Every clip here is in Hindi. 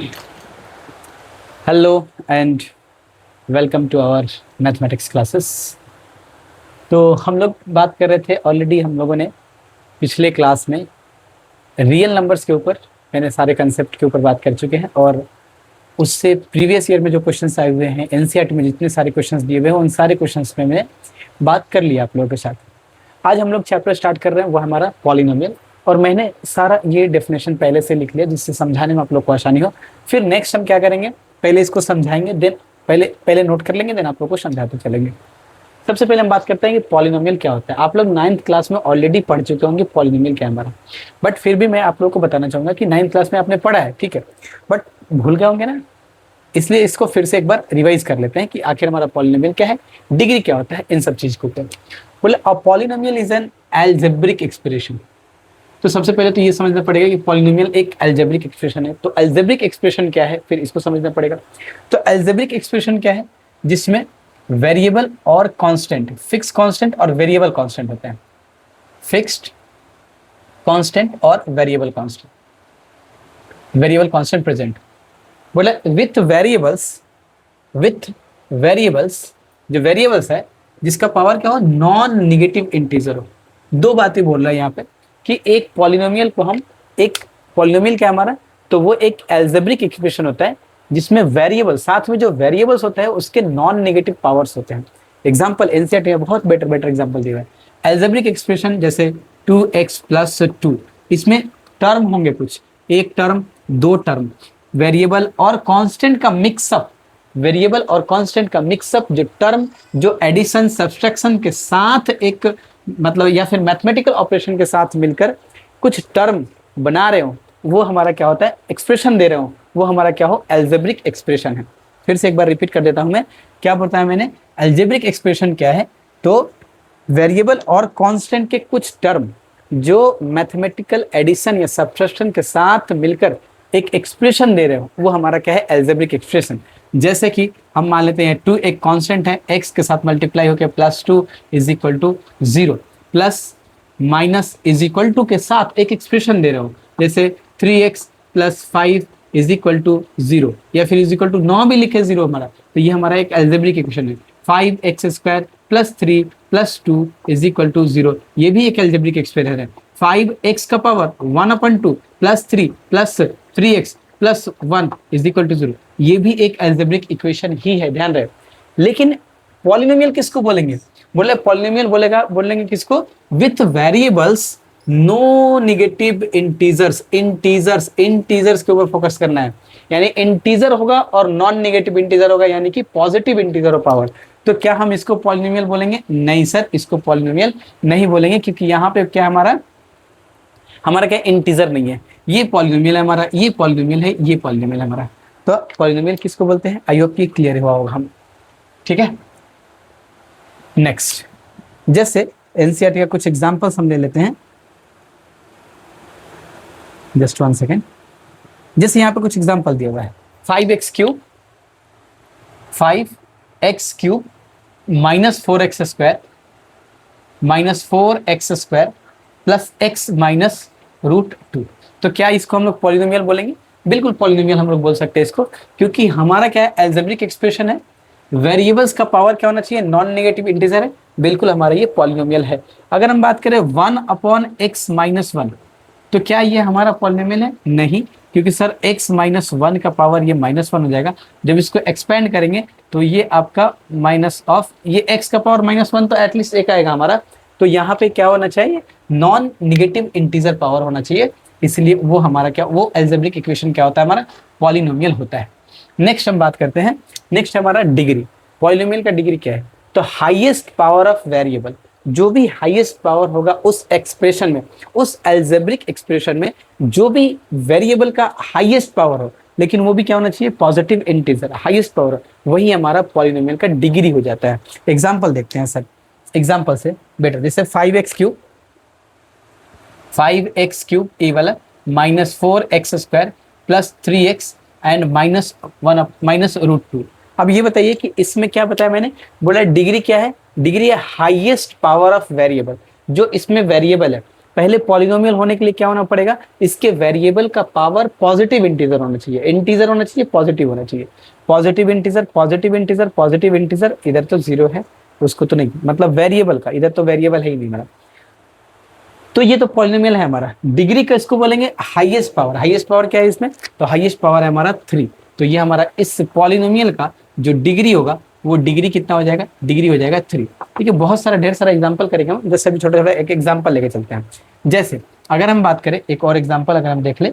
Hello and welcome to our mathematics classes. तो हम लोग बात कर रहे थे, ऑलरेडी हम लोगों ने पिछले क्लास में रियल नंबर्स के ऊपर मैंने सारे कंसेप्ट के ऊपर बात कर चुके हैं, और उससे प्रीवियस ईयर में जो क्वेश्चंस आए हुए हैं एनसीईआरटी में जितने सारे क्वेश्चंस दिए हुए हैं उन सारे क्वेश्चंस में मैंने बात कर लिया आप लोगों के साथ। आज हम लोग चैप्टर स्टार्ट कर रहे हैं, वो हमारा पॉलिनोमियल, और मैंने सारा ये डेफिनेशन पहले से लिख लिया जिससे समझाने में आप लोग को आसानी हो। फिर नेक्स्ट हम क्या करेंगे, पहले इसको समझाएंगे, देन पहले नोट कर लेंगे, देन आप लोग को समझाते चलेंगे। सबसे पहले हम बात करते हैं कि पॉलिनोमियल क्या होता है। आप लोग 9th क्लास में ऑलरेडी पढ़ चुके होंगे पॉलिनोमियल क्या है हमारा, बट फिर भी मैं आप लोग को बताना चाहूंगा कि 9th क्लास में आपने पढ़ा है, ठीक है, बट भूल गए होंगे ना, इसलिए इसको फिर से एक बार रिवाइज कर लेते हैं कि आखिर हमारा पॉलिनोमियल क्या है, डिग्री क्या होता है, इन सब चीज को ऊपर बोले। A polynomial is an algebraic expression. तो सबसे पहले तो ये समझना पड़ेगा कि पॉलिनोमियल एक अलजेब्रिक एक्सप्रेशन है। तो अलजेब्रिक एक्सप्रेशन क्या है, फिर इसको समझना पड़ेगा। तो अलजेब्रिक एक्सप्रेशन क्या है, जिसमें वेरिएबल और कांस्टेंट, फिक्स कांस्टेंट और वेरिएबल कांस्टेंट होते हैं। फिक्स्ड कांस्टेंट और वेरिएबल कांस्टेंट प्रेजेंट। बोले विथ वेरिएबल्स, जो वेरिएबल्स है जिसका पावर क्या हो, नॉन निगेटिव इंटीजर हो। दो बातें बोल रहा है यहाँ पे कि एक पॉलिनोमियल को हम, एक पॉलिनोमियल क्या हमारा, तो वो एक अलजेब्रिक एक्सप्रेशन होता है जिसमें वेरिएबल, साथ में जो वेरिएबल्स होता है उसके नॉन नेगेटिव पावर्स होते हैं। एग्जांपल एनसीईआरटी में बहुत बेटर एग्जांपल दिया है। अलजेब्रिक एक्सप्रेशन जैसे 2x+2, इसमें टर्म होंगे कुछ, एक टर्म, दो टर्म, वेरिएबल और कांस्टेंट का मिक्सअप, वेरिएबल और कांस्टेंट का मिक्सअप, जो टर्म जो एडिशन सब्सट्रैक्शन के साथ एक मतलब या फिर मैथमेटिकल ऑपरेशन के साथ मिलकर कुछ टर्म बना रहे हो, वो हमारा क्या होता है, एक्सप्रेशन दे रहे हो, वो हमारा क्या हो, अलजेब्रिक एक्सप्रेशन है। फिर से एक बार रिपीट कर देता हूं मैं, क्या बताया मैंने, अलजेब्रिक एक्सप्रेशन क्या है, तो वेरिएबल और कांस्टेंट के कुछ टर्म जो मैथमेटिकल एडिशन या सब्ट्रैक्शन के साथ मिलकर एक एक्सप्रेशन दे रहे हो, वो हमारा क्या है, अलजेब्रिक एक्सप्रेशन। जैसे कि हम मान लेते हैं 2 एक कांस्टेंट है, x के साथ मल्टीप्लाई होकर +2 is equal to 0, plus minus is equal to के साथ एक एक्सप्रेशन दे रहे हो, जैसे 3x + 5 इज इक्वल टू 0, या फिर इज इक्वल टू 9 भी लिखे 0 हमारा, तो ये हमारा एक अलजेब्रिक इक्वेशन है। 5x² + 3 + 2 इज इक्वल टू 0, ये भी एक अलजेब्रिक एक्सप्रेशन है। 5x का power 1/2 + 3 + 3x + 1 is equal to 0, ये भी एक अलजेब्रिक इक्वेशन ही है, ध्यान रहे। लेकिन पॉलिनोमियल किसको बोलेंगे, बोले पॉलिनोमियल बोलेंगे किसको, with variables no negative integers. Integers के ऊपर फोकस करना है, यानी इंटीजर होगा और नॉन निगेटिव इंटीजर होगा, यानी कि पॉजिटिव इंटीजर ऑफ पावर। तो क्या हम इसको पॉलिनोमियल बोलेंगे, नहीं सर, इसको पॉलिनोमियल नहीं बोलेंगे, क्योंकि यहाँ पे क्या हमारा क्या इंटीजर नहीं है, ये पॉलिनोमियल है हमारा, ये पॉलिनोमियल है, ये पॉलिनोमियल है हमारा। तो पॉलिनोमियल किसको बोलते हैं, आई होप कि क्लियर हुआ होगा हम, ठीक है। नेक्स्ट, जैसे एनसीईआरटी का कुछ एग्जांपल्स हम ले लेते हैं, जस्ट 1 सेकेंड। जैसे यहाँ पे कुछ एग्जांपल दिया हुआ है, 5x³ -4x² प्लस x -√2। तो क्या इसको हम लोग पॉलिनोमियल बोलेंगे, बिल्कुल पॉलिनोमियल हम लोग बोल सकते हैं इसको, क्योंकि हमारा क्या है, अलजेब्रिक एक्सप्रेशन है, वेरिएबल्स का पावर क्या होना चाहिए, नॉन नेगेटिव इंटीजर है, बिल्कुल हमारा ये पॉलिनोमियल है। अगर हम बात करें 1/x-1, तो क्या ये हमारा पॉलिनोमियल है, नहीं, क्योंकि सर x -1 का पावर ये -1 हो जाएगा, जब इसको एक्सपेंड करेंगे तो ये आपका माइनस ऑफ ये x का पावर -1, तो एटलीस्ट एक आएगा हमारा। तो यहाँ पे क्या होना चाहिए, नॉन निगेटिव इंटीजर पावर होना चाहिए, इसलिए वो हमारा क्या, वो अलजेब्रिक इक्वेशन क्या होता है, हमारा पॉलिनोमियल होता है। नेक्स्ट हम बात करते हैं, नेक्स्ट हमारा डिग्री। पॉलिनोमियल का डिग्री क्या है, तो हाईएस्ट पावर ऑफ वेरिएबल, जो भी हाईएस्ट पावर होगा उस एक्सप्रेशन में, उस अलजेब्रिक एक्सप्रेशन में जो भी वेरिएबल का हाईएस्ट पावर हो, लेकिन वो भी क्या होना चाहिए, पॉजिटिव इंटीजर, हाईएस्ट पावर, वही हमारा पॉलिनोमियल का डिग्री हो जाता है। एग्जांपल देखते हैं सर, एग्जांपल से बेटर, जैसे 5x³ ये वाला -4x² + 3x एंड -1 -√2। अब ये बताइए कि इसमें क्या बताया मैंने, बोला डिग्री क्या है, डिग्री है हाईएस्ट पावर ऑफ वेरिएबल, जो इसमें वेरिएबल है पहले पॉलिनोमियल होने के लिए क्या होना पड़ेगा, इसके वेरिएबल का पावर पॉजिटिव इंटीजर होना चाहिए, इंटीजर होना चाहिए, पॉजिटिव होना चाहिए। Positive integer, positive integer, positive integer, इधर तो जीरो है, उसको तो नहीं, मतलब वेरिएबल का, इधर तो वेरिएबल है ही नहीं मेरा। तो ये तो पॉलिनोमियल है हमारा। डिग्री का इसको बोलेंगे हाईएस्ट पावर। हाईएस्ट पावर क्या है इसमें, तो हाईएस्ट पावर है हमारा 3। तो ये हमारा इस पॉलिनोमियल का जो डिग्री होगा वो डिग्री कितना हो जाएगा, डिग्री हो जाएगा 3। ठीक है, बहुत सारा ढेर सारा एग्जांपल करेंगे हम, जैसे अभी छोटा छोटा एक एग्जांपल लेके चलते हैं। जैसे अगर हम बात करें एक और एग्जांपल, अगर हम देख ले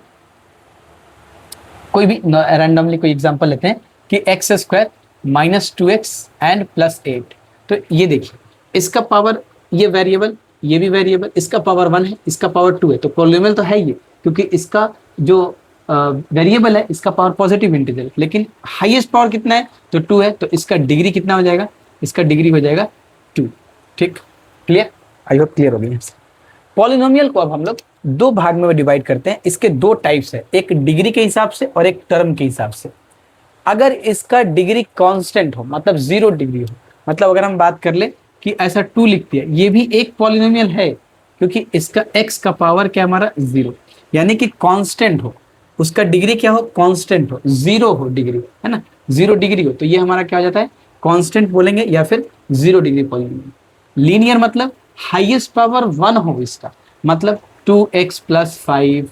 कोई भी रैंडमली कोई एग्जांपल लेते हैं कि X square minus 2x and plus 8। तो ये देखिए इसका पावर, ये वेरिएबल, ये भी वेरिएबल, इसका पावर 1 है, इसका पावर 2 है, तो पॉलिनोमियल तो है ये, क्योंकि इसका जो वेरिएबल है इसका पावर पॉजिटिव इंटीजर, लेकिन हाईएस्ट पावर कितना है, तो 2 है, तो इसका डिग्री कितना हो जाएगा, इसका डिग्री हो जाएगा 2। ठीक, क्लियर, आई होप क्लियर हो गई। पॉलिनोमियल को अब हम लोग दो भाग में डिवाइड करते हैं। इसके दो टाइप्स है, एक डिग्री के हिसाब से और एक टर्म के हिसाब से। अगर इसका डिग्री कांस्टेंट हो, मतलब 0 डिग्री हो, मतलब अगर हम बात कर ले कि ऐसा 2 लिखती है, ये भी एक पॉलिनोमियल है, क्योंकि इसका x का पावर क्या हमारा 0, यानी कि कांस्टेंट हो, उसका डिग्री क्या हो, कांस्टेंट हो, 0 हो डिग्री, है ना, 0 डिग्री हो, तो ये हमारा क्या हो जाता है, कांस्टेंट बोलेंगे या फिर 0 डिग्री पॉलिनोमियल। लीनियर मतलब हाईएस्ट पावर 1 हो इसका, मतलब 2x plus 5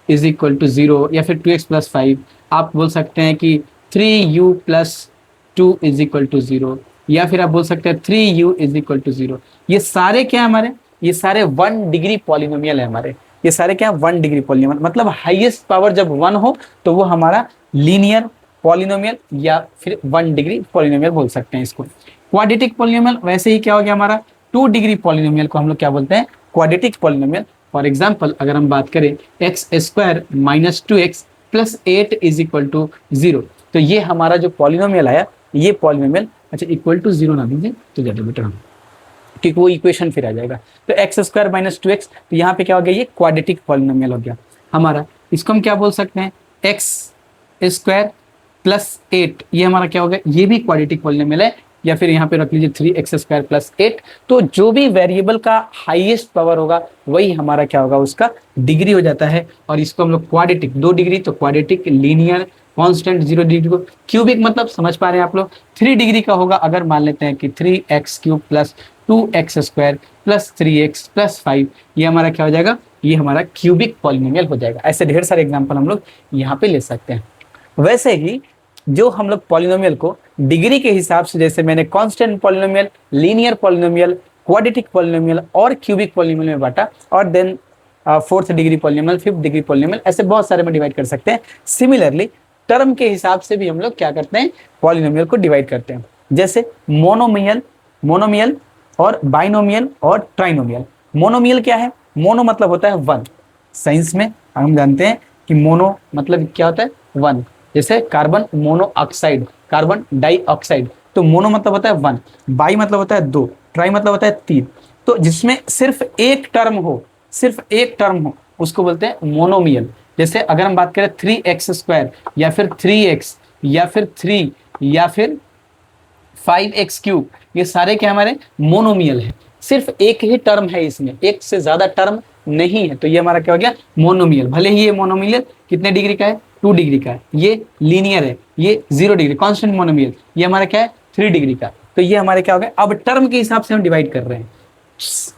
is equal to 0, या फिर 2x प्लस 5, आप बोल सकते हैं कि 3u plus 2 is equal to 0, या फिर आप बोल सकते हैं 3u इज इक्वल टू 0। ये सारे क्या हमारे, ये सारे 1 डिग्री पॉलिनोमियल है हमारे, ये सारे क्या 1 डिग्री पॉलिनोमियल, मतलब हाईएस्ट पावर जब 1 हो तो वो हमारा लीनियर पॉलिनोमियल या फिर 1 डिग्री पॉलिनोमियल बोल सकते हैं इसको। क्वाड्रेटिक पॉलिनोमियल वैसे ही क्या हो गया हमारा, 2 डिग्री पॉलिनोमियल को हम लोग क्या बोलते हैं, क्वाड्रेटिक पॉलिनोमियल। फॉर एग्जाम्पल अगर हम बात करें X square minus 2x plus 8 is equal to 0, तो ये हमारा जो पॉलिनोमियल आया, ये पॉलिनोमियल, अच्छा इक्वल टू 0 ना दीजिए तो ज्यादा बेटर हम, क्योंकि वो इक्वेशन फिर आ जाएगा। तो एक्स स्क्वायर माइनस 2x, तो यहाँ पे क्या हो गया, ये क्वाड्रेटिक पॉलिनोमियल हो गया हमारा। इसको हम क्या बोल सकते हैं, एक्स स्क्वायर प्लस 8, ये हमारा क्या हो गया, ये भी क्वाड्रेटिक पॉलिनोमियल है, या फिर यहाँ पे रख लीजिए 3x स्क्वायर प्लस 8। तो जो भी वेरिएबल का हाईएस्ट पावर होगा वही हमारा क्या होगा, उसका डिग्री हो जाता है। और इसको हम लोग क्वाड्रेटिक, 2 डिग्री तो क्वाड्रेटिक, लीनियर, कांस्टेंट 0 डिग्री को, क्यूबिक मतलब समझ पा रहे हैं आप लोग, 3 डिग्री का होगा अगर मान लेते हैं कि 3x cube plus 2x square plus 3x plus 5, ये हमारा क्या हो जाएगा, ये हमारा क्यूबिक पॉलिनोमियल हो जाएगा। ऐसे ढेर सारे एग्जाम्पल हम लोग यहाँ पे ले सकते हैं। वैसे ही जो हम लोग पॉलिनोमियल को डिग्री के हिसाब से, जैसे मैंने constant polynomial, linear polynomial, quadratic polynomial और क्यूबिक पॉलिनोमियल में बांटा, और then 4th degree polynomial, 5th degree polynomial, ऐसे बहुत सारे में डिवाइड कर सकते हैं। सिमिलरली टर्म के हिसाब से भी हम लोग क्या करते हैं, पॉलिनोमियल को डिवाइड करते हैं। जैसे मोनोमियल और बाइनोमियल और ट्राइनोमियल। मोनोमियल क्या है, मोनो मतलब होता है 1, साइंस में हम जानते हैं कि मोनो मतलब क्या होता है 1, जैसे कार्बन मोनोऑक्साइड, कार्बन डाइऑक्साइड, तो मोनो मतलब होता है 1, बाई मतलब होता है 2, ट्राई मतलब होता है 3। तो जिसमें सिर्फ एक टर्म हो, सिर्फ एक टर्म हो, उसको बोलते हैं मोनोमियल। जैसे अगर हम बात करें 3x स्क्वायर या फिर 3x या फिर 3 या फिर 5x क्यूब, ये सारे क्या हमारे मोनोमियल है, सिर्फ एक ही टर्म है, इसमें एक से ज्यादा टर्म नहीं है, तो ये हमारा क्या हो गया, मोनोमियल। भले ही ये मोनोमियल कितने डिग्री का है, 2 डिग्री का है, ये लीनियर है, ये 0 डिग्री कांस्टेंट मोनोमियल, ये हमारा क्या है 3 डिग्री का। तो ये हमारे क्या हो गया, अब टर्म के हिसाब से हम डिवाइड कर रहे हैं।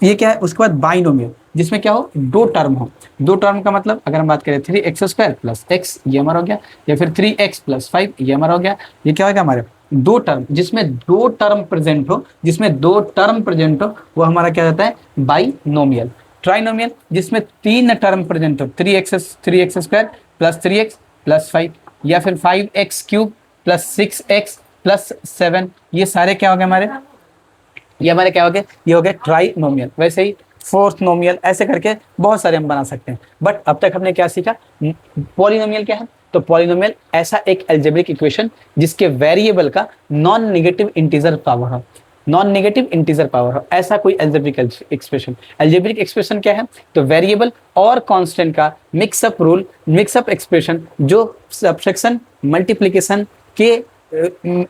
ये क्या है, उसके बाद बाइनोमियल, जिसमें क्या हो, 2 टर्म हो। 2 टर्म का मतलब अगर हम बात करें 3x स्क्वायर प्लस x, ये हमारा हो गया, या फिर 3x प्लस 5, ये हमारा हो गया। ये क्या होगा हमारे 2 टर्म, जिसमें 2 टर्म प्रेजेंट हो, जिसमें 2 टर्म प्रेजेंट हो, वो हमारा क्या जाता है, बाइनोमियल। ट्राइनोमियल, जिसमें 3 टर्म प्रेजेंट हो, 3x square plus 3x plus 5, या फिर 5x cube plus 6x plus 7, ये सारे क्या हो गए हमारे, ये हमारे क्या हो गए, ये हो गए ट्राइनोमियल। वैसे ही 4th नोमियल, ऐसे करके बहुत सारे हम बना सकते हैं। बट अब तक हमने क्या सीखा, पॉलिनोमियल क्या है, तो पॉलिनोमियल ऐसा एक अलजेब्रिक इक्वेशन जिसके वेरिएबल का नॉन नेगेटिव इंटीजर पावर हो, नॉन नेगेटिव इंटीजर पावर हो, ऐसा कोई अलजेब्रिक एक्सप्रेशन। अलजेब्रिक एक्सप्रेशन क्या है, तो वेरिएबल और कांस्टेंट का मिक्सअप रूल, मिक्सअप एक्सप्रेशन, जो सब्ट्रैक्शन मल्टीप्लिकेशन के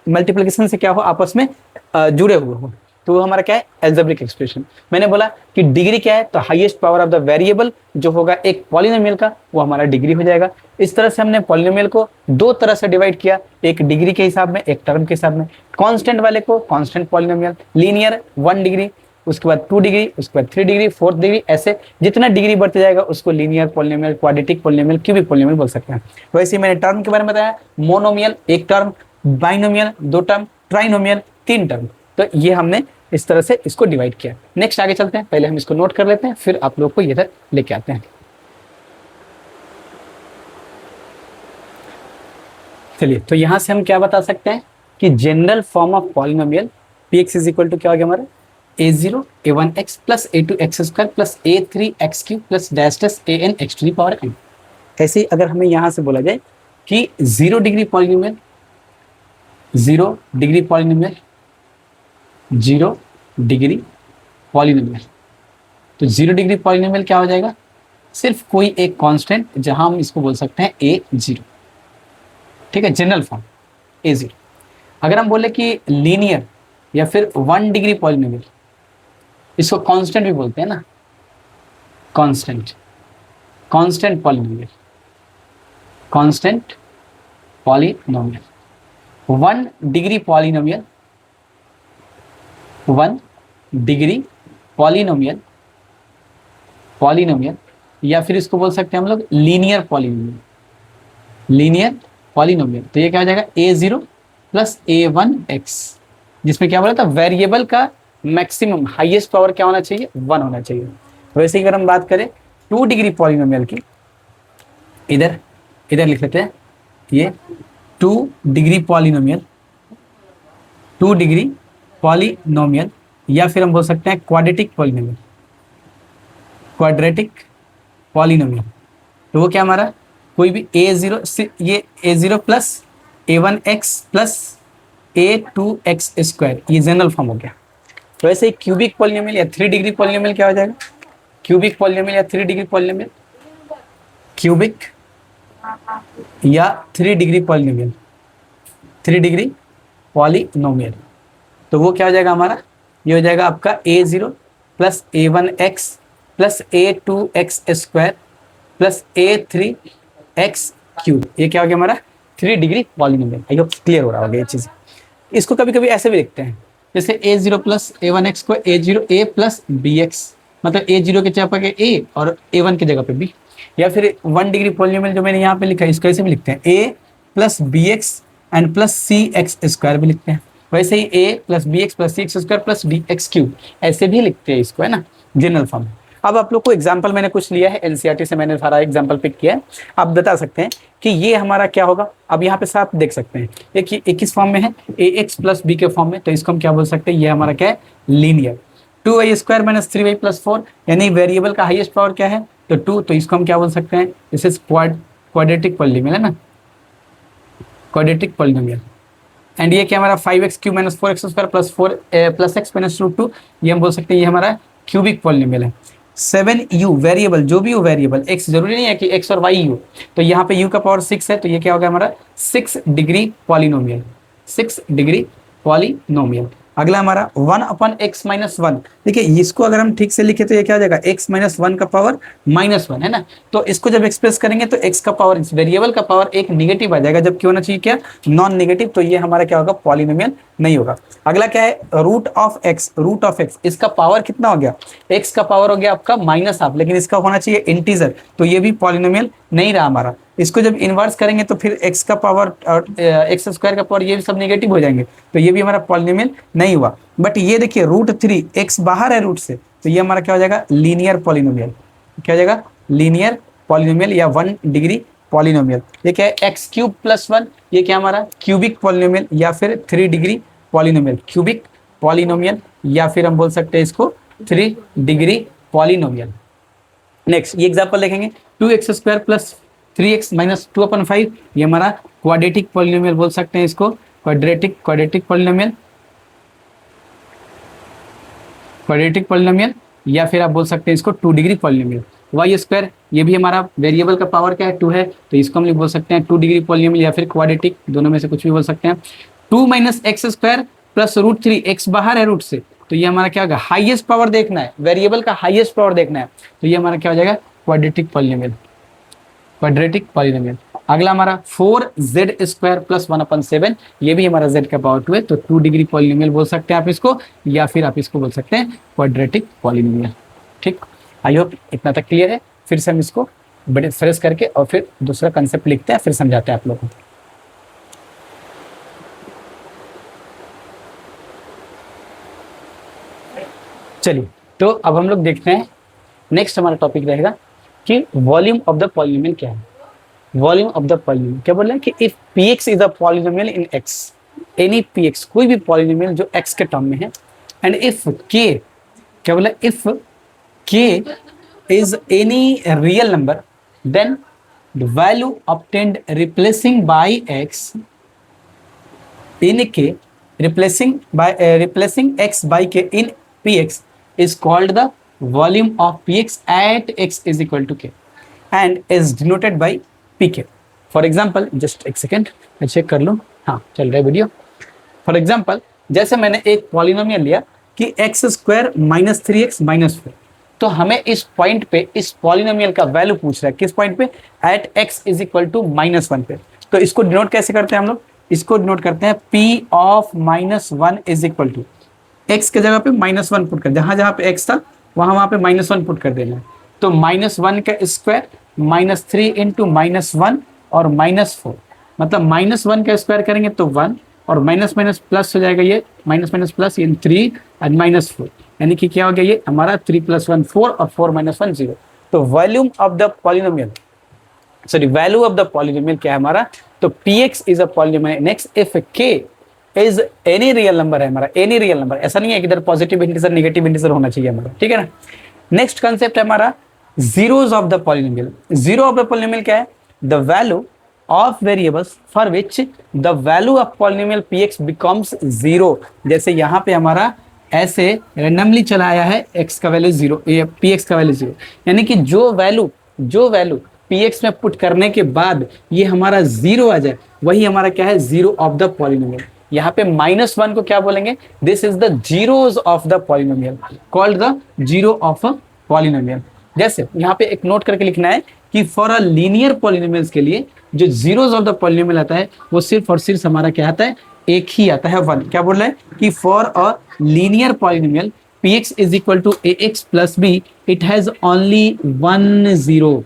मल्टीप्लिकेशन से क्या हो, आपस में जुड़े हुए हो। तो वो हमारा क्या है, एल्जेब्रिक एक्सप्रेशन। मैंने बोला कि डिग्री क्या है, तो highest power of the variable जो होगा एक पॉलिनोमियल का, वो हमारा डिग्री हो जाएगा। इस तरह से हमने पॉलिनोमियल को दो तरह से डिवाइड किया, एक डिग्री के हिसाब में, एक टर्म के हिसाब में। कांस्टेंट वाले को कांस्टेंट पॉलिनोमियल, लीनियर 1 डिग्री, उसके बाद 2 डिग्री, उसके बाद 3 डिग्री, 4 डिग्री, ऐसे जितना डिग्री बढ़ते जाएगा उसको linear polynomial, quadratic polynomial, cubic polynomial बोल सकते हैं। वैसे ही मैंने टर्म के बारे में बताया, monomial 1 term, binomial 2 term, trinomial 3 term. तो ये हमने इस तरह से इसको डिवाइड किया। नेक्स्ट आगे चलते हैं, पहले हम इसको नोट कर लेते हैं, फिर आप लोग को इधर लेके आते हैं। चलिए, तो यहां से हम क्या बता सकते हैं कि general form of polynomial px is equal to क्या हो गया हमारा, a0 a1x plus a2x square plus a3x cube plus dash dash an x to the power n। ऐसे ही अगर हमें यहां से बोला जाए कि 0 degree polynomial, 0 degree polynomial, 0 degree polynomial, तो 0 डिग्री पॉलिनोमियल क्या हो जाएगा, सिर्फ कोई एक कांस्टेंट जहां हम इसको बोल सकते हैं a0, ठीक है, जनरल फॉर्म a0। अगर हम बोले कि लीनियर या फिर 1 डिग्री पॉलिनोमियल, इसको कांस्टेंट भी बोलते हैं ना, constant, constant polynomial, constant polynomial, 1 degree polynomial, 1 degree polynomial, polynomial, या फिर इसको बोल सकते हैं हम लोग लीनियर पॉलिनोमियल, लीनियर पॉलिनोमियल। तो ये क्या हो जाएगा, a0 प्लस a1x, जिसमें क्या बोला था, वेरिएबल का मैक्सिमम हाईएस्ट पावर क्या होना चाहिए, 1 होना चाहिए। वैसे ही अगर हम बात करें 2 डिग्री पॉलिनोमियल की, इधर इधर लिख लेते हैं, ये 2 डिग्री पॉलिनोमियल, 2 डिग्री पॉलिनोमियल, या फिर हम बोल सकते हैं क्वाड्रेटिक पॉलिनोमियल, क्वाड्रेटिक पॉलिनोमियल। तो वो क्या हमारा, कोई भी a0, ये a0 plus a1x plus a2x square, ये जनरल फॉर्म हो गया। तो ऐसे ही क्यूबिक पॉलिनोमियल या 3 डिग्री पॉलिनोमियल क्या हो जाएगा, क्यूबिक पॉलिनोमियल या 3 डिग्री पॉलिनोमियल, क्यूबिक या 3 डिग्री पॉलिनोमियल, 3 डिग्री पॉलिनोमियल। तो वो क्या हो जाएगा हमारा, ये हो जाएगा आपका a0 plus a1x plus a2x square plus a3x cube. ये क्या हो गया हमारा, 3 degree polynomial. I hope clear हो रहा होगा ये चीज। इसको कभी कभी ऐसे भी लिखते हैं, जैसे a0 प्लस a1x को a0 a प्लस bx, मतलब a0 की जगह पे a और a1 की जगह पे b। या फिर 1 डिग्री पॉलिनोमियल जो मैंने यहाँ पे लिखा है, इसको ऐसे भी लिखते हैं, a plus bx and plus cx square भी लिखते हैं। वैसे ही a plus bx plus cx square plus dx cube, ऐसे भी लिखते हैं इसको, है ना, जनरल फॉर्म। अब आप लोग को एग्जाम्पल मैंने कुछ लिया है, एनसीईआरटी से मैंने सारा एग्जाम्पल पिक किया है। आप बता सकते हैं कि ये हमारा क्या होगा। अब यहाँ पे साफ देख सकते हैं, एक किस फॉर्म में है, ax प्लस b के फॉर्म में, तो इसको हम क्या बोल सकते हैं, ये हमारा क्या है, linear. 2y square minus 3y plus 4, यानी वेरिएबल का हाईएस्ट पावर क्या है, तो 2, तो इसको हम क्या बोल सकते हैं, दिस इज क्वाड्रेटिक पॉलिनोमियल, है ना, क्वाड्रेटिक पॉलिनोमियल। एंड ये क्या हमारा 5x cube minus 4x square plus 4 plus x minus root 2, ये हम बोल सकते हैं ये हमारा क्यूबिक पॉलिनोमियल है। 7u वेरिएबल, जो भी हो वेरिएबल, x जरूरी नहीं है कि x और y हो, तो यहाँ पे u का पावर 6 है, तो ये क्या होगा हमारा 6 डिग्री पॉलिनोमियल, 6 डिग्री पॉलिनोमियल। अगला हमारा 1 अपॉन x माइनस 1। देखिए इसको अगर हम ठीक से लिखे तो ये क्या हो जाएगा, x माइनस 1 का पावर -1, है ना। तो इसको जब एक्सप्रेस करेंगे तो x का पावर, इस वेरिएबल का पावर एक निगेटिव आ जाएगा, जबकि होना चाहिए क्या, नॉन निगेटिव। तो ये हमारा क्या होगा, पॉलिनोमियल नहीं होगा। अगला क्या है, root of x, root of x, इसका पावर कितना हो गया, x का पावर हो गया आपका -1/2, लेकिन इसका होना चाहिए इंटीजर, तो ये भी पॉलिनोमियल नहीं रहा हमारा। इसको जब इन्वर्स करेंगे तो फिर x का पावर और x स्क्वायर का पावर, ये भी सब नेगेटिव हो जाएंगे, तो ये भी हमारा पॉलिनोमियल नहीं हुआ। बट ये देखिए √3, x बाहर है रूट से, तो ये हमारा क्या हो जाएगा, लीनियर पॉलिनोमियल। क्या हो जाएगा, लीनियर पॉलिनोमियल या 1 डिग्री पॉलिनोमियल। ये क्या है, एक्स क्यूब प्लस 1, ये क्या हमारा क्यूबिक पॉलिनोमियल या फिर 3 डिग्री पॉलिनोमियल, क्यूबिक पॉलिनोमियल, या फिर हम बोल सकते हैं इसको 3 डिग्री पॉलिनोमियल। नेक्स्ट ये एग्जांपल देखेंगे, 2x square plus 3x minus 2/5, ये हमारा क्वाड्रेटिक पॉलिनोमियल बोल सकते हैं इसको, क्वाड्रेटिक पॉलिनोमियल, क्वाड्रेटिक पॉलिनोमियल, या फिर आप बोल सकते हैं इसको 2 डिग्री पॉलिनोमियल। वाई स्क्वायर, ये भी हमारा वेरिएबल का पावर क्या है, 2 है, तो इसको हम बोल सकते हैं 2 डिग्री पॉलिनोमियल या फिर क्वाड्रेटिक, दोनों में से कुछ भी बोल सकते हैं। 2 minus x square plus √3, x बाहर है रूट से, तो ये हमारा क्या होगा, हाईएस्ट पावर देखना है, वेरिएबल का हाईएस्ट पावर देखना है, तो ये हमारा क्या हो जाएगा, क्वाड्रेटिक पॉलिनोमियल, क्वाड्रेटिक पॉलिनोमियल। अगला हमारा 4z² प्लस 1/7, ये भी हमारा z का पावर 2 है, तो 2 डिग्री पॉलिनोमियल बोल सकते हैं आप इसको, या फिर आप इसको बोल सकते हैं क्वाड्रेटिक पॉलिनोमियल। ठीक, आई होप इतना तक क्लियर है। फिर से हम इसको बड़े फ्रेश करके और फिर दूसरा कंसेप्ट लिखते हैं, फिर समझाते हैं आप लोगों को। चलिए, तो अब हम लोग देखते हैं, नेक्स्ट हमारा टॉपिक रहेगा कि वॉल्यूम ऑफ द पॉलिनोमियल क्या है। वॉल्यूम ऑफ द पॉलिनोमियल क्या बोल रहे हैं कि if px is a polynomial in x, any px, कोई भी पॉलिनोमियल जो x के टर्म में है, एंड इफ k, क्या बोला, if k is any real number, then the value obtained replacing by x in k, replacing x by k in px is called the volume of px at x is equal to k and is denoted by pk. For example, just एक सेकेंड मैं चेक कर लूँ, हाँ चल रहा है वीडियो। फॉर एग्जाम्पल, जैसे मैंने एक पॉलिनोमियल लिया कि x² - 3x - 4, तो हमें इस पॉइंट पे इस पॉलिनोमियल का वैल्यू पूछ रहा है, किस पॉइंट पे, at x is equal to -1 पे। तो इसको डिनोट कैसे करते हैं हम लोग, इसको डिनोट करते हैं p of -1 is equal to, x के जगह पे -1 पुट कर, जहां जहां पे x था वहां पे -1 पुट कर देना है। तो -1 का स्क्वायर -3 इंटू -1 और -4, मतलब -1 का स्क्वायर करेंगे तो 1 और माइनस माइनस प्लस हो जाएगा, ये माइनस माइनस प्लस, ये 3 और -4, यानी कि क्या हो गया, ये हमारा 3 + 1 4 और 4 - 1 0। तो volume of the polynomial, sorry value of the polynomial क्या है हमारा, तो px is a polynomial next if k is any real number है हमारा, एनी रियल नंबर, ऐसा नहीं है कि इधर पॉजिटिव इंटीजर नेगेटिव इंटीजर होना चाहिए हमारा, ठीक है ना। नेक्स्ट कंसेप्ट है हमारा zeros of the polynomial. Zero of the polynomial क्या है, the value of variables for which the value of polynomial px becomes 0। जैसे यहाँ पे हमारा ऐसे रैंडमली चला आया है x का वैल्यू 0, px का वैल्यू 0, यानी कि जो वैल्यू px में पुट करने के बाद ये हमारा 0 आ जाए, वही हमारा क्या है, जीरो ऑफ द पॉलिनोमियल। यहाँ पे -1 को क्या बोलेंगे, this is the zeros of the polynomial, called the zero of a polynomial. जैसे यहाँ पे एक नोट करके लिखना है कि फॉर अ लीनियर पॉलिनोमियल्स के लिए जो जीरोस ऑफ द पॉलिनोमियल आता है वो सिर्फ और सिर्फ हमारा क्या आता है, एक ही आता है, 1। क्या बोल रहा है कि for a linear polynomial px is equal to ax plus b, it has only 1 0,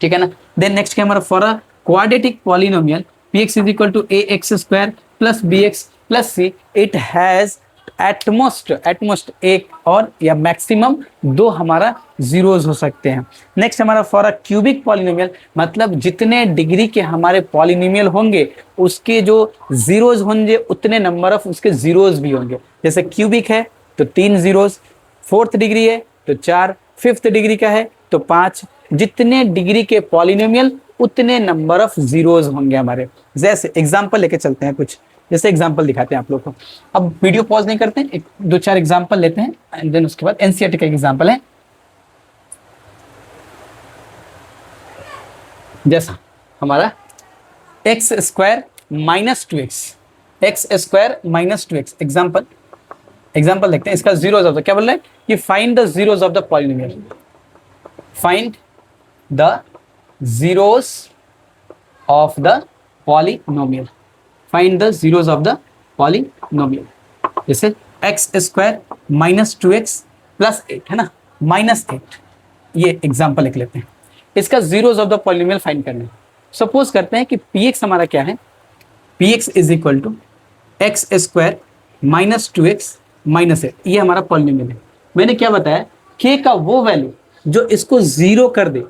ठीक है ना। देन नेक्स्ट क्या हमारा, for a quadratic polynomial px is equal to ax² plus bx plus c, it has at most एक और या मैक्सिमम 2 हमारा जीरोस हो सकते हैं। नेक्स्ट हमारा फॉर अ क्यूबिक पॉलिनोमियल, मतलब जितने डिग्री के हमारे पॉलिनोमियल होंगे उसके जो जीरोस होंगे उतने नंबर ऑफ उसके जीरोस भी होंगे। जैसे क्यूबिक है तो 3 जीरोस, 4th डिग्री है तो 4, 5th डिग्री का है तो 5, जितने डिग्री के पॉलिनोमियल उतने नंबर ऑफ जीरोस होंगे हमारे। जैसे एग्जाम्पल लेके चलते हैं, कुछ जैसे एग्जाम्पल दिखाते हैं आप लोग को। अब वीडियो पॉज नहीं करते हैं, 2-4 एग्जाम्पल लेते हैं एंड देन उसके बाद एनसीईआरटी का एग्जाम्पल है। जैसा हमारा x² - 2x एग्जाम्पल देखते हैं। इसका जीरोस ऑफ द, क्या बोल रहा है कि find the zeros of the polynomial, find the zeros of the polynomial, find the zeros of the polynomial. जैसे x² - 2x प्लस 8 है ना, -8, ये एग्जाम्पल लिख लेते हैं। इसका zeros of the polynomial find करना है। सपोज करते हैं कि px हमारा क्या है, px is equal to x² - 2x - 8, ये हमारा पॉलिनोमियल है। मैंने क्या बताया, k का वो वैल्यू जो इसको 0 कर दे,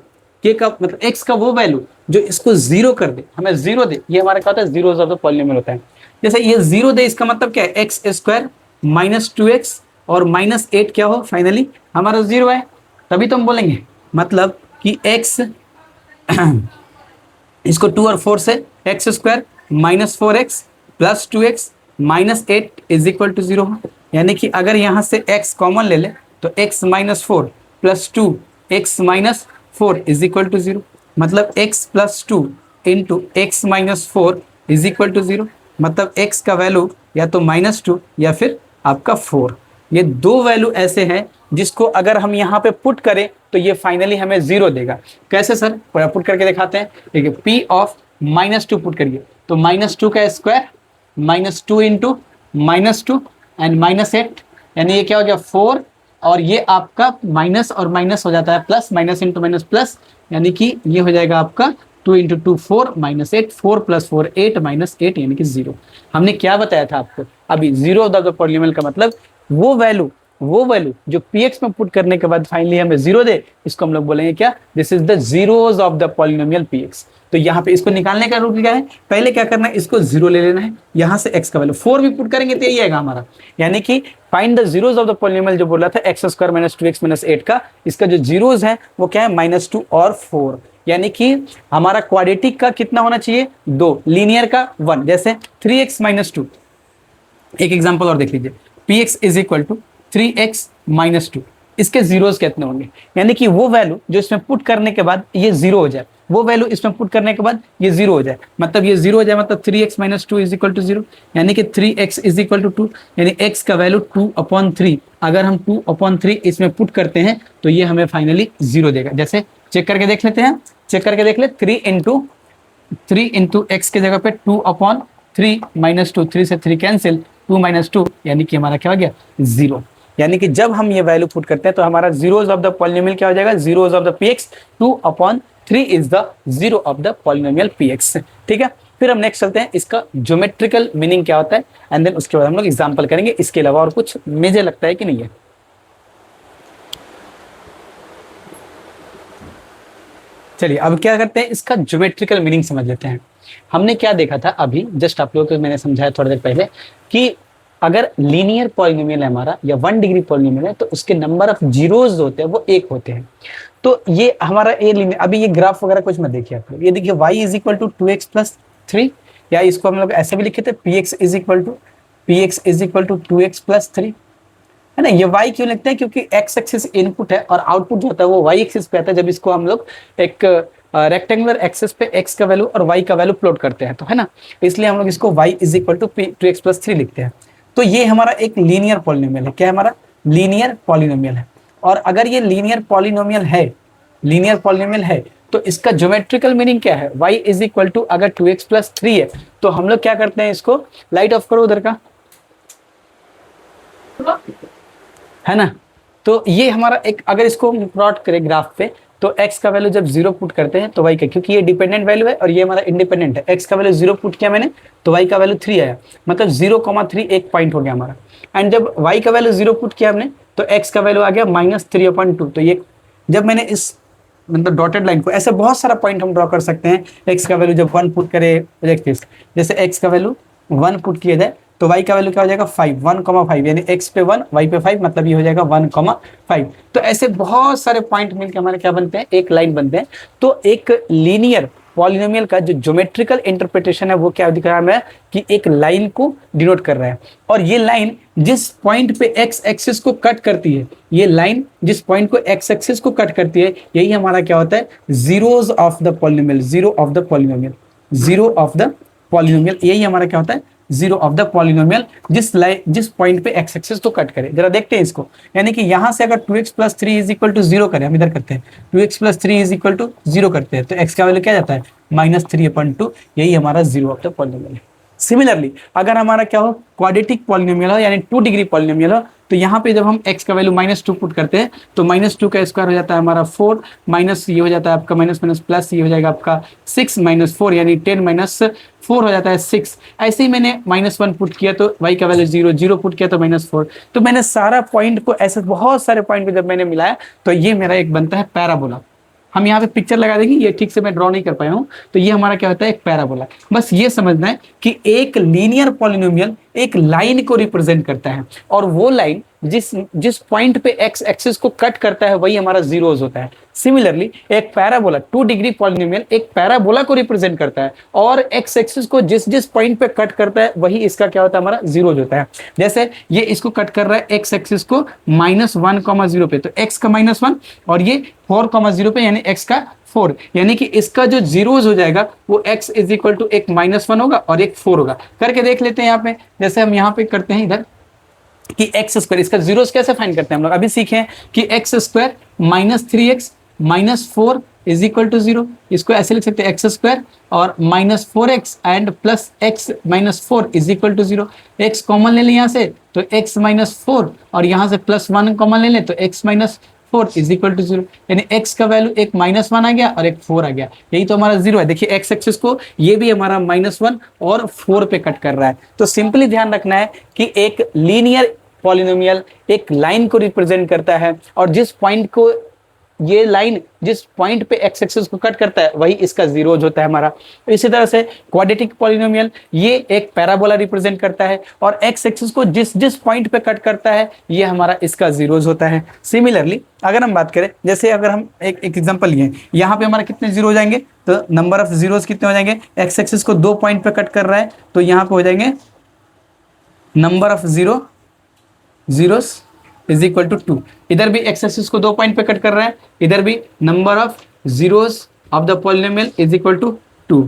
k का मतलब x का वो वैल्यू जो इसको 0 कर दे, हमें 0 दे, ये हमारा क्या होता है, जीरोस ऑफ द पॉलिनोमियल होता है। जैसे ये 0 दे, इसका मतलब क्या है, x² - 2x और -8 क्या हो, फाइनली हमारा 0 है, तभी तो हम बोलेंगे मतलब कि x इसको 2 और 4 से x² - 4x plus 2x - 8 is equal to 0 हो। यानी कि अगर यहाँ से x कॉमन ले ले तो x - 4 प्लस 2 x - 4 इज इक्वल टू 0, मतलब x plus 2 into x - 4 is equal to 0, मतलब x का वैल्यू या तो -2 या फिर आपका 4, ये दो वैल्यू ऐसे हैं जिसको अगर हम यहाँ पे पुट करें तो ये फाइनली हमें 0 देगा। कैसे सर, पुट करके दिखाते हैं। देखिए पी ऑफ -2 पुट करिए तो -2 का स्क्वायर -2 इंटू -2 एंड -8, यानी ये क्या हो गया 4, और ये आपका माइनस और माइनस हो जाता है plus, minus into minus plus, यानी कि ये हो जाएगा आपका 2 इंटू 2 4 -8, 4 + 4 8 -8 यानी कि 0। हमने क्या बताया था आपको अभी, 0 ऑफ द पॉलिनोमियल का मतलब वो वैल्यू जो px में पुट करने के बाद फाइनली हमें 0 दे, इसको हम लोग बोलेंगे क्या, this is the zeros of the polynomial px। तो यहाँ पे इसको निकालने का रूल क्या है, पहले क्या करना है, इसको 0 ले लेना है, यहाँ से x का वैल्यू 4 भी पुट करेंगे तो यही आएगा हमारा, यानी कि find the zeros of the polynomial जो बोला था x² - 2x - 8 का, इसका जो जीरोज है वो क्या है -2 और 4, यानी कि हमारा क्वाड्रेटिक का कितना होना चाहिए 2, लीनियर का 1। जैसे 3x - 2, एक एग्जांपल और देख लीजिए, px = 3x - 2, इसके जीरोस कितने होंगे, यानी कि वो वैल्यू जो इसमें पुट करने के बाद ये 0 हो जाए, वो वैल्यू इसमें पुट करने के बाद ये 0 हो जाए, मतलब ये 0 हो जाए, मतलब 3x - 2 = 0, यानी कि 3x = 2, यानी x का वैल्यू 2/3, अगर हम 2/3 इसमें पुट करते हैं तो ये हमें फाइनली 0 देगा। जैसे चेक करके देख लेते हैं, चेक करके देख ले, 3 इंटू x के जगह पे 2/3 -2, 3 से 3 कैंसिल, 2 - 2 यानी कि हमारा क्या हो गया 0, यानी कि जब हम ये वैल्यू पुट करते हैं तो हमारा जीरोज ऑफ द पॉलिनोमियल क्या हो जाएगा, zeros of the px, 2/3 is the zero of the polynomial px। ठीक है, फिर हम नेक्स्ट चलते हैं, इसका ज्योमेट्रिकल मीनिंग क्या होता है, एंड देन उसके बाद हम लोग एग्जांपल करेंगे, इसके अलावा और कुछ मुझे लगता है कि नहीं है। चलिए अब क्या करते हैं, इसका ज्योमेट्रिकल मीनिंग समझ लेते हैं। हमने क्या देखा था अभी, जस्ट आप लोगों को मैंने समझाया थोड़ी देर पहले कि अगर लीनियर पॉलिनोमियल है हमारा या 1 डिग्री पॉलिनोमियल है तो उसके नंबर ऑफ जीरोज होते हैं वो 1 होते हैं। तो ये हमारा ए लीनियर, अभी ये ग्राफ वगैरह कुछ मत देखिए आप लोग, ये देखिए y = 2x + 3, या इसको हम लोग ऐसे भी लिखे थे px = 2x + 3, है ना। ये y क्यों लिखते हैं, क्योंकि x एक्सिस इनपुट है और आउटपुट जो होता है वो y एक्सिस पे आता है, जब इसको हम लोग एक रेक्टेंगुलर एक्सिस पे x का वैल्यू और y का वैल्यू प्लॉट करते हैं, तो है ना, इसलिए हम लोग इसको y = 2x + 3 लिखते हैं। तो ये हमारा एक लीनियर पॉलिनोमियल है, क्या है हमारा लीनियर पॉलिनोमियल है। और अगर ये लीनियर पॉलिनोमियल है तो इसका ज्योमेट्रिकल मीनिंग क्या है, y = अगर 2x + 3 है तो हम लोग क्या करते हैं, इसको लाइट ऑफ करो उधर का, है ना। तो ये हमारा एक, अगर इसको हम प्लॉट करें ग्राफ पे तो x का वैल्यू जब 0 पुट करते हैं तो y का, क्योंकि ये डिपेंडेंट वैल्यू है और ये हमारा इंडिपेंडेंट है, x का वैल्यू 0 पुट किया मैंने तो y का वैल्यू 3 आया, मतलब 0,3 एक पॉइंट हो गया हमारा। एंड जब y का वैल्यू 0 पुट किया हमने तो x का वैल्यू आ गया -3/2। तो ये जब मैंने इस मतलब डॉटेड लाइन को, ऐसे बहुत सारा पॉइंट हम ड्रॉ कर सकते हैं, x का वैल्यू जब 1 पुट करे, जैसे x का वैल्यू 1 पुट किया जाए तो y का वैल्यू क्या हो जाएगा 5, 1,5, यानी x पे 1 y पे 5, मतलब ये हो जाएगा 1,5। तो ऐसे बहुत सारे पॉइंट मिलकर हमारे क्या बनते हैं, एक लाइन बनते हैं। तो एक लीनियर पॉलिनोमियल का जो ज्योमेट्रिकल इंटरप्रिटेशन है वो क्या दिख रहा है हमें, कि एक लाइन को डिनोट कर रहा है, और ये लाइन जिस पॉइंट पे x एक्सिस को कट करती है, ये लाइन जिस पॉइंट को x एक्सिस को कट करती है, यही हमारा क्या होता है, zeros of the polynomial, zero of the polynomial, यही हमारा क्या होता है, जीरो ऑफ द पॉलिनोमियल, जिस पॉइंट पे x एक्सिस को कट करे। जरा देखते हैं इसको, यानी कि यहां से अगर 2x + 3 = 0 करें, हम इधर करते हैं 2x + 3 = 0 करते हैं तो x का वैल्यू क्या जाता है -3/2, यही हमारा जीरो ऑफ द पॉलिनोमियल है। सिमिलरली अगर हमारा क्या हो, क्वाड्रेटिक पॉलिनोमियल हो, यानी 2 डिग्री पॉलिनोमियल हो, तो यहाँ पे जब हम x का वैल्यू -2 पुट करते हैं तो -2 का स्क्वायर हो जाता है हमारा 4, माइनस ये हो जाता है आपका माइनस माइनस प्लस, ये हो जाएगा आपका 6 - 4, यानी 10 - 4 हो जाता है 6। ऐसे ही मैंने -1 पुट किया तो y का वैल्यू 0, 0 पुट किया तो -4। तो मैंने सारा पॉइंट को, ऐसे बहुत सारे पॉइंट को जब मैंने मिलाया तो ये मेरा एक बनता है पैराबोला। हम यहाँ पे पिक्चर लगा देंगे, ये ठीक से मैं ड्रॉ नहीं कर पाया हूँ, तो ये हमारा क्या होता है, एक पैराबोला। बस ये समझना है कि एक लीनियर पॉलिनोमियल एक लाइन को रिप्रेजेंट करता है, और वो लाइन जिस पॉइंट पे x एक्सिस को कट करता है वही हमारा जीरोज होता है। सिमिलरली एक पैराबोला, 2 डिग्री पॉलिनोमियल एक पैराबोला को रिप्रेजेंट करता है, और x एक्सिस को जिस पॉइंट पे कट करता है वही इसका क्या होता है, हमारा जीरोज होता है। जैसे ये इसको कट कर रहा है x एक्सिस को -1,0 पे, तो x का -1, और ये 4,0 पे यानी x का 4, यानी कि इसका जो जीरोज हो जाएगा वो x = एक -1 होगा और एक 4 होगा। करके देख लेते हैं यहाँ पे, जैसे हम यहाँ पे करते हैं इधर, कि एक्स स्क्वायर, इसका जीरोस कैसे फाइंड करते हैं हम लोग, अभी सीखे हैं कि X square minus 3x minus 4 is equal to 0। इसको ऐसे लिख सकते हैं एक्स स्क्वायर और minus 4x and plus X minus 4 is equal to 0। X common ले लें यहाँ से तो x माइनस 4 और यहाँ से प्लस 1 कॉमन ले लें तो x minus 4 is equal to 0। यानी x का वैल्यू एक -1 आ गया और एक 4 आ गया, यही तो हमारा 0 है। देखिए एक्स एक्सिस को ये भी हमारा -1 और 4 पे कट कर रहा है। तो सिंपली ध्यान रखना है कि एक लीनियर पॉलिनोमियल एक लाइन को रिप्रेजेंट करता है और जिस पॉइंट को ये लाइन जिस पॉइंट पे एक्स एक्सिस को कट करता है वही इसका जीरोज होता है हमारा। इसी तरह से क्वाड्रेटिक पॉलिनोमियल ये एक पैराबोला रिप्रेजेंट करता है और एक्स एक्सिस को जिस जिस पॉइंट पे कट करता है ये हमारा इसका जीरोज होता है। सिमिलरली अगर हम बात करें, जैसे अगर हम एक एग्जांपल लिए, यहाँ पे हमारा कितने जीरो हो जाएंगे, तो नंबर ऑफ जीरोज कितने हो जाएंगे, एक्स एक्सिस को 2 पॉइंट पे कट कर रहा है तो यहाँ पे हो जाएंगे number of zeros is equal to 2। इधर भी एक्स एक्सिस को 2 पॉइंट पे कट कर रहा है, इधर भी number of zeros of the polynomial is equal to 2।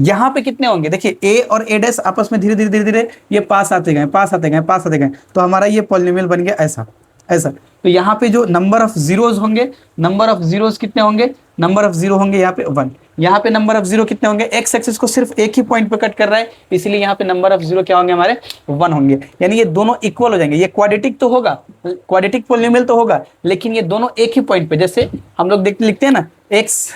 यहाँ पे कितने होंगे, देखिए a और a' आपस में धीरे धीरे ये पास आते गए, तो हमारा ये पॉलिनोमियल बन गया ऐसा ऐसा। तो यहाँ पे जो नंबर ऑफ जीरोस होंगे, नंबर ऑफ जीरोस कितने होंगे, नंबर ऑफ जीरो होंगे यहाँ पे 1। यहाँ पे नंबर ऑफ जीरो कितने होंगे, एक्स एक्सिस को सिर्फ एक ही पॉइंट पे कट कर रहा है इसलिए यहाँ पे नंबर ऑफ जीरो क्या होंगे हमारे 1 होंगे। यानी ये दोनों इक्वल हो जाएंगे। ये क्वाड्रेटिक तो होगा, क्वाड्रेटिक पॉलिनोमियल तो होगा, लेकिन ये दोनों एक ही पॉइंट पे, जैसे हम लोग लिखते हैं ना एक्स,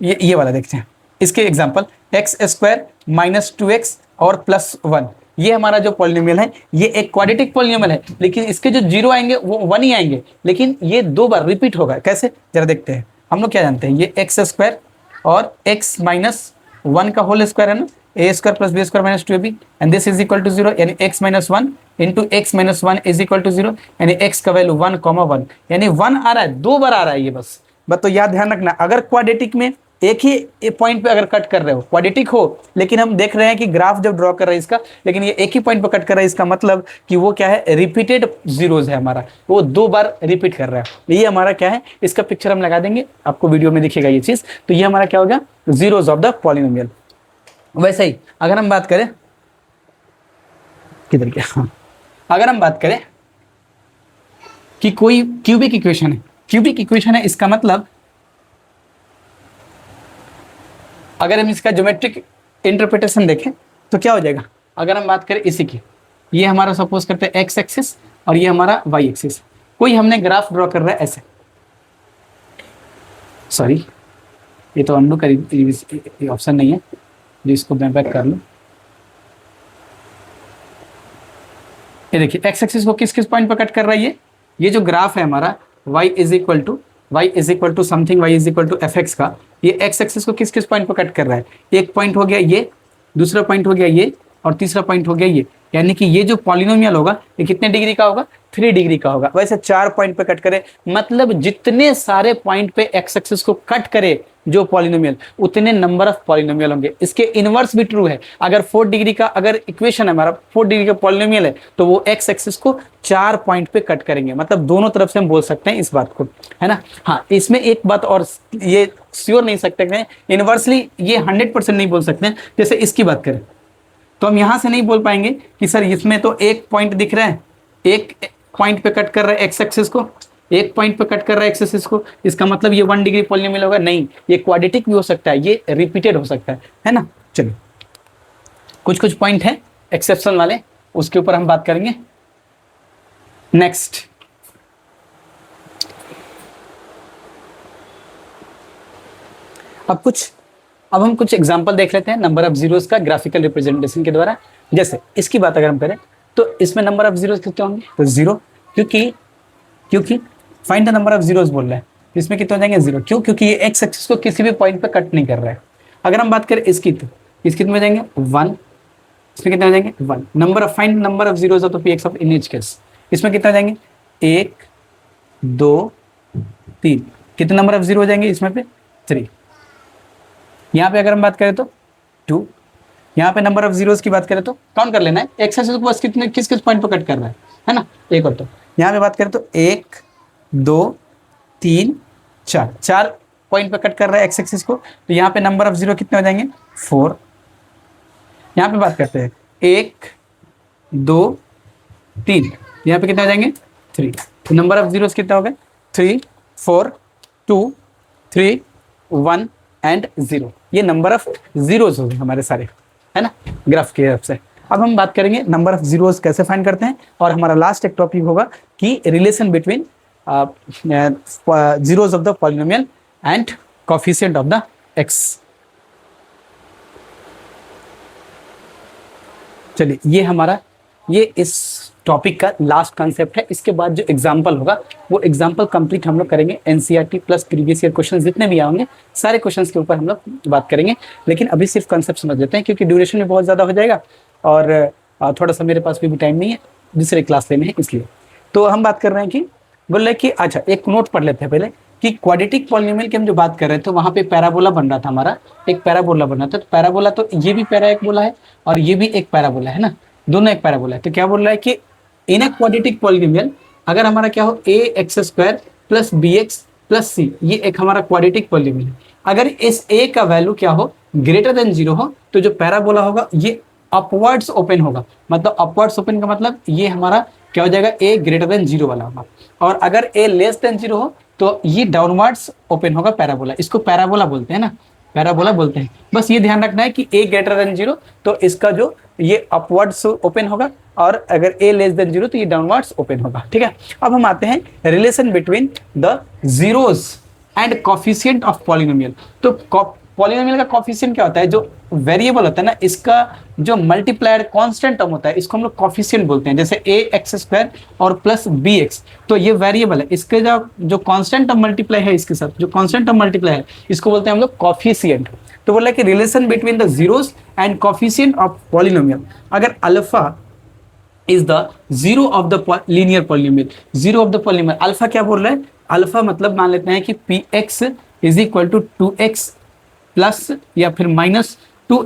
ये वाला देखते हैं इसके example, x square minus 2x और प्लस 1, ये हमारा जो पॉलिनोमियल है ये एक क्वाड्रेटिक पॉलिनोमियल है, लेकिन इसके जो जीरो आएंगे वो 1 ही आएंगे, लेकिन ये 2 बार रिपीट होगा। कैसे, जरा देखते हैं। हम लोग क्या जानते हैं, ये एक्स स्क्वायर और x माइनस 1 का होल स्क्वायर है ना, a स्क्वायर plus b square minus 2ab and this is equal to 0, यानी x minus 1 into X minus 1 is equal to 0, यानी x का वैल्यू 1,1, यानी 1 आ रहा है, 2 बार आ रहा है ये बस तो याद ध्यान रखना, अगर क्वाड्रेटिक में एक ही पॉइंट पे अगर कट कर रहे हो, क्वाड्रेटिक हो, लेकिन हम देख रहे हैं कि ग्राफ जब ड्रॉ कर रहे हैं इसका, लेकिन ये एक ही पॉइंट पे कट कर रहा है, इसका मतलब कि वो क्या है, रिपीटेड जीरोस है हमारा, वो 2 बार रिपीट कर रहा है। ये हमारा क्या है, इसका पिक्चर हम लगा देंगे, आपको वीडियो में दिखेगा ये चीज। तो ये हमारा क्या होगा, जीरोस ऑफ द पॉलिनोमियल। वैसे ही अगर हम बात करें, किधर गया, हाँ, अगर हम बात करें कि कोई क्यूबिक इक्वेशन है, क्यूबिक इक्वेशन है, इसका मतलब अगर हम इसका ज्योमेट्रिक इंटरप्रिटेशन देखें तो क्या हो जाएगा। अगर हम बात करें इसी की, ये हमारा सपोज करते हैं एक्स एक्सिस और ये हमारा वाई एक्सिस, कोई हमने ग्राफ ड्रॉ कर रहा है ऐसे, सॉरी ये तो अंडू का ऑप्शन नहीं है, जो इसको मैं बैक कर लूं। ये देखिए एक्स एक्सिस को किस किस पॉइंट पर कट कर रहा है, ये जो ग्राफ है हमारा y is equal to something, y is equal to F X का, ये एक्स एक्सिस को किस किस पॉइंट पर कट कर रहा है। एक पॉइंट हो गया ये, दूसरा पॉइंट हो गया ये, और तीसरा पॉइंट हो गया ये। यानी कि ये जो पॉलिनोमियल होगा ये कितने डिग्री का होगा, 3 डिग्री का होगा। वैसे 4 पॉइंट पे कट करे, मतलब जितने सारे पॉइंट पे एक्स एक्सिस को कट करे जो पॉलिनोमियल, उतने नंबर ऑफ पॉलिनोमियल होंगे। इसके इनवर्स भी ट्रू है, अगर 4 डिग्री का अगर इक्वेशन है हमारा, 4 डिग्री का पॉलिनोमियल है, तो वो एक्स एक्सिस को 4 पॉइंट पे कट करेंगे। मतलब दोनों तरफ से हम बोल सकते हैं इस बात को, है ना। हाँ, इसमें एक बात और, ये श्योर नहीं सकते हैं, इनवर्सली ये 100% नहीं बोल सकते हैं। जैसे इसकी बात करें तो हम यहां से नहीं बोल पाएंगे कि सर इसमें तो एक पॉइंट दिख रहा है, एक पॉइंट पे कट कर रहा है एक्स एक्सिस को, एक पॉइंट पे कट कर रहा है एक्स एक्सिस को, इसका मतलब ये 1 डिग्री पॉलिनोमियल होगा, नहीं, ये क्वाड्रेटिक भी हो सकता है, ये रिपीटेड हो सकता है ना। चलिए कुछ कुछ पॉइंट है एक्सेप्शन वाले, उसके ऊपर हम बात करेंगे नेक्स्ट। अब हम कुछ एग्जांपल देख लेते हैं नंबर ऑफ जीरोस का ग्राफिकल रिप्रेजेंटेशन के द्वारा। जैसे इसकी बात अगर हम करें तो इसमें नंबर ऑफ जीरोस कितने होंगे, तो 0, क्योंकि find the number of zeros बोल रहा है, इसमें कितने हो जाएंगे 0। क्यों, क्योंकि ये एक्स एक्सिस को किसी भी पॉइंट पे कट नहीं कर रहा है। अगर हम बात करें इसकी, तो इसके कितने हो जाएंगे 1, इसमें कितने हो जाएंगे 1। Number of find number of zeros of the px of in each case, इसमें कितने हो जाएंगे 1 2 3, कितने नंबर ऑफ जीरो हो जाएंगे इसमें पे 3। यहाँ पे अगर हम बात करें तो 2, यहाँ पे नंबर ऑफ जीरोस की बात करें तो काउंट कर लेना है, एक्स एक्सिस को बस कितने किस किस पॉइंट पर कट कर रहा है ना। एक और, तो यहाँ पे बात करें तो 1 2 3 4, 4 पॉइंट पर कट कर रहा है एक्स एक्सिस को, तो यहाँ पे नंबर ऑफ जीरो कितने हो जाएंगे 4। यहाँ पे बात करते हैं 1 2 3, यहाँ पे कितने आ जाएंगे 3। तो नंबर ऑफ जीरोस कितना हो गए 3 4 2 3 1 एंड 0। ये नंबर ऑफ जीरोस हो गए हमारे सारे, है ना, ग्राफ के हिसाब से। अब हम बात करेंगे नंबर ऑफ जीरोस कैसे फाइंड करते हैं, और हमारा लास्ट एक टॉपिक होगा कि relation between zeros of the polynomial and coefficient of the x. चलिए ये इस टॉपिक का लास्ट कॉन्सेप्ट है। इसके बाद जो एग्जाम्पल होगा वो एग्जाम्पल कंप्लीट हम लोग करेंगे, NCERT plus previous year question जितने भी आएंगे सारे क्वेश्चंस के ऊपर हम लोग बात करेंगे। लेकिन अभी सिर्फ कॉन्सेप्ट समझ लेते हैं, क्योंकि ड्यूरेशन भी बहुत ज़्यादा हो जाएगा और थोड़ा सा मेरे पास भी टाइम नहीं है, दूसरे क्लास लेने हैं इसलिए। तो हम बात कर रहे हैं कि बोल रहे हैं कि अच्छा एक नोट पढ़ लेते हैं पहले कि क्वाड्रेटिक पॉलिनोमियल की हम जो बात कर रहे थे वहाँ पे पैराबोला बन रहा था, हमारा एक पैराबोला बन रहा था। तो पैराबोला, तो ये भी पैरा एक बोला है और ये भी एक पैराबोला है ना, दोनों एक पैराबोला है। तो क्या बोल रहा है कि इन ए क्वाड्रेटिक पॉलिनोमियल अगर हमारा क्या हो a x square plus b x plus c, ये एक हमारा क्वाड्रेटिक पॉलिनोमियल है। अगर इस ए का वैल्यू क्या हो ग्रेटर देन 0 हो तो जो पैराबोला होगा ये अपवर्ड्स ओपन होगा। मतलब अपवर्ड्स ओपन का मतलब ये हमारा क्या हो जाएगा ए ग्रेटर देन 0 वाला होगा। और अगर ए लेस देन 0 हो तो ये डाउनवर्ड्स ओपन होगा पैराबोला। इसको पैराबोला बोलते हैं ना, पैराबोला बोलते हैं। बस ये ध्यान रखना है कि ए ग्रेटर देन 0 तो इसका जो ये अपवर्ड्स ओपन होगा, और अगर ए लेस देन 0 तो ये डाउनवर्ड्स ओपन होगा। ठीक है, अब हम आते हैं relation between the zeros and coefficient of polynomial. तो पॉलिनोमियल का कोफिशिएंट क्या होता है, जो वेरिएबल होता है ना, इसका जो मल्टीप्लायर कांस्टेंट टर्म होता है इसको हम लोग कोफिशिएंट बोलते हैं। जैसे ए एक्स स्क्वायर और प्लस बी एक्स, तो ये वेरिएबल है, इसके जो कांस्टेंट टर्म मल्टीप्लाई है इसके साथ जो कांस्टेंट टर्म मल्टीप्लाई है इसको बोलते हैं हम लोग कोफिशिएंट। तो बोला कि relation between the zeros and coefficient of polynomial, अगर alpha is the zero of the linear polynomial, zero of the polynomial, alpha क्या बोल रहा है, अल्फा मतलब मान लेते हैं कि P X is equal to 2x plus या फिर माइनस 2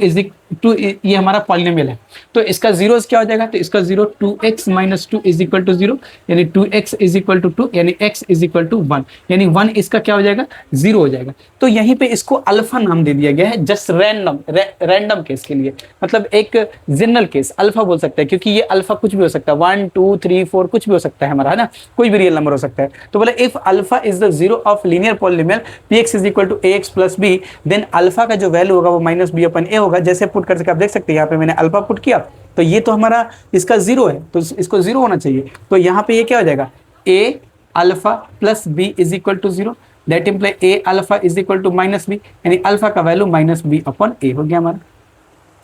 ये हमारा पॉलिनोमियल है। तो इसका जीरोस क्या हो जाएगा, तो इसका zero 2x minus 2 is equal to 0, यानी 2x इज इक्वल टू 2, यानी x इज इक्वल टू 1, यानी 1 इसका क्या हो जाएगा 0 हो जाएगा। तो यहीं पे इसको अल्फा नाम दे दिया गया है, जस्ट रैंडम केस के लिए, मतलब एक जनरल केस अल्फा बोल सकते हैं, क्योंकि ये अल्फा कुछ भी हो सकता है, 1 2 3 4 कुछ भी हो सकता है हमारा, है ना, कोई भी रियल नंबर हो सकता है। तो बोले if alpha is the zero of linear polynomial px is equal to ax plus b, then alpha का जो वैल्यू होगा वो माइनस b अपन a होगा। जैसे पुट कर सके आप देख सकते हैं, यहाँ पे मैंने अल्फा पुट किया तो ये तो हमारा इसका 0 है, तो इसको 0 होना चाहिए। तो यहाँ पे ये क्या हो जाएगा a alpha plus b is equal to 0, that imply a alpha is equal to minus b, यानी अल्फा का value minus b upon a हो गया हमारा।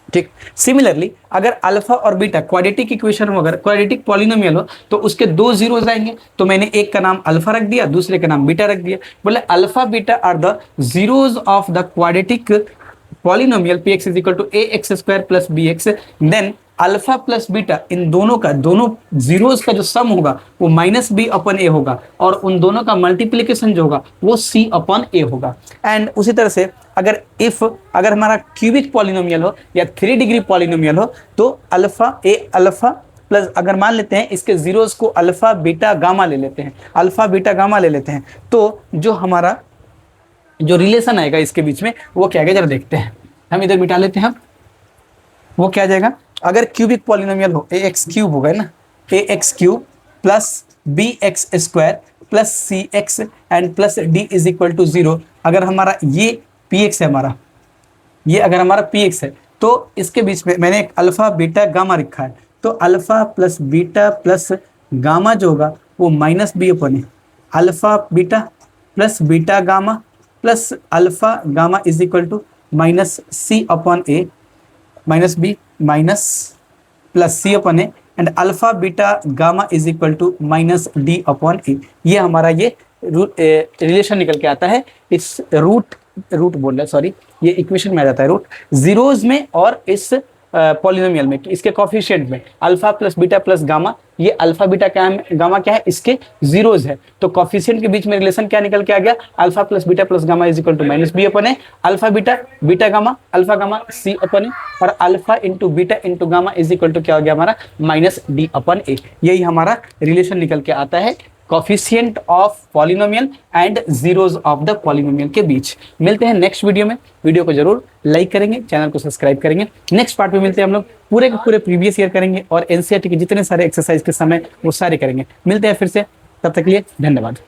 ठीक, सिमिलरली अगर अल्फा और बीटा क्वाड्रेटिक इक्वेशन हो, अगर क्वाड्रेटिक पॉलिनोमियल हो तो उसके 2 जीरोस आएंगे। तो मैंने एक का नाम अल्फा रख दिया, दूसरे का नाम बीटा रख दिया। बोले alpha beta are the zeros of the quadratic polynomial px is equal to ax square plus bx, then alpha plus beta इन दोनों जीरोस का जो सम होगा वो माइनस b अपॉन a होगा, और उन दोनों का मल्टीप्लिकेशन जो होगा वो c अपॉन a होगा। एंड उसी तरह से अगर हमारा क्यूबिक पॉलिनोमियल हो या 3 डिग्री पॉलिनोमियल हो तो अल्फा प्लस, अगर मान लेते हैं इसके जीरोस को अल्फा बीटा गामा ले लेते हैं, तो जो हमारा जो रिलेशन आएगा इसके बीच में वो क्या आएगा जरा देखते हैं। हम इधर मिटा लेते हैं, वो क्या आ जाएगा, अगर क्यूबिक पॉलिनोमियल हो ax क्यूब होगा ना, ax cube plus bx square plus cx and plus d is equal to 0। अगर हमारा ये px है, अगर हमारा px है तो इसके बीच में मैंने एक अल्फा बीटा गामा रखा है, तो alpha plus beta plus gamma जो होगा वो माइनस b अपन है, alpha beta plus beta gamma plus alpha gamma is equal to minus c upon a, minus b minus plus c upon a, and alpha beta gamma is equal to minus d upon a। ये हमारा ये रिलेशन निकल के आता है, इस रूट बोल रहा है, सॉरी, ये इक्वेशन में आ जाता है रूट जीरोस में और इस पॉलिनोमियल में, इसके कोफिशिएंट में alpha plus beta plus gamma, ये अल्फा बीटा क्या है, गामा क्या है, इसके जीरोस है। तो कोफिशिएंट के बीच में रिलेशन क्या निकल के आ गया, alpha plus beta plus gamma is equal to minus b अपन है, alpha beta gamma alpha gamma c अपन है, और alpha into beta into gamma is equal to क्या हो गया हमारा माइनस डी अपन ए। यही हमारा रिलेशन निकल के आता है coefficient of polynomial and zeros of the polynomial के बीच। मिलते हैं नेक्स्ट वीडियो में, वीडियो को जरूर लाइक करेंगे, चैनल को सब्सक्राइब करेंगे। नेक्स्ट पार्ट में मिलते हैं हम लोग, पूरे के पूरे प्रीवियस ईयर करेंगे और एनसीईआरटी के जितने सारे एक्सरसाइज के समय वो सारे करेंगे। मिलते हैं फिर से, तब तक के लिए धन्यवाद।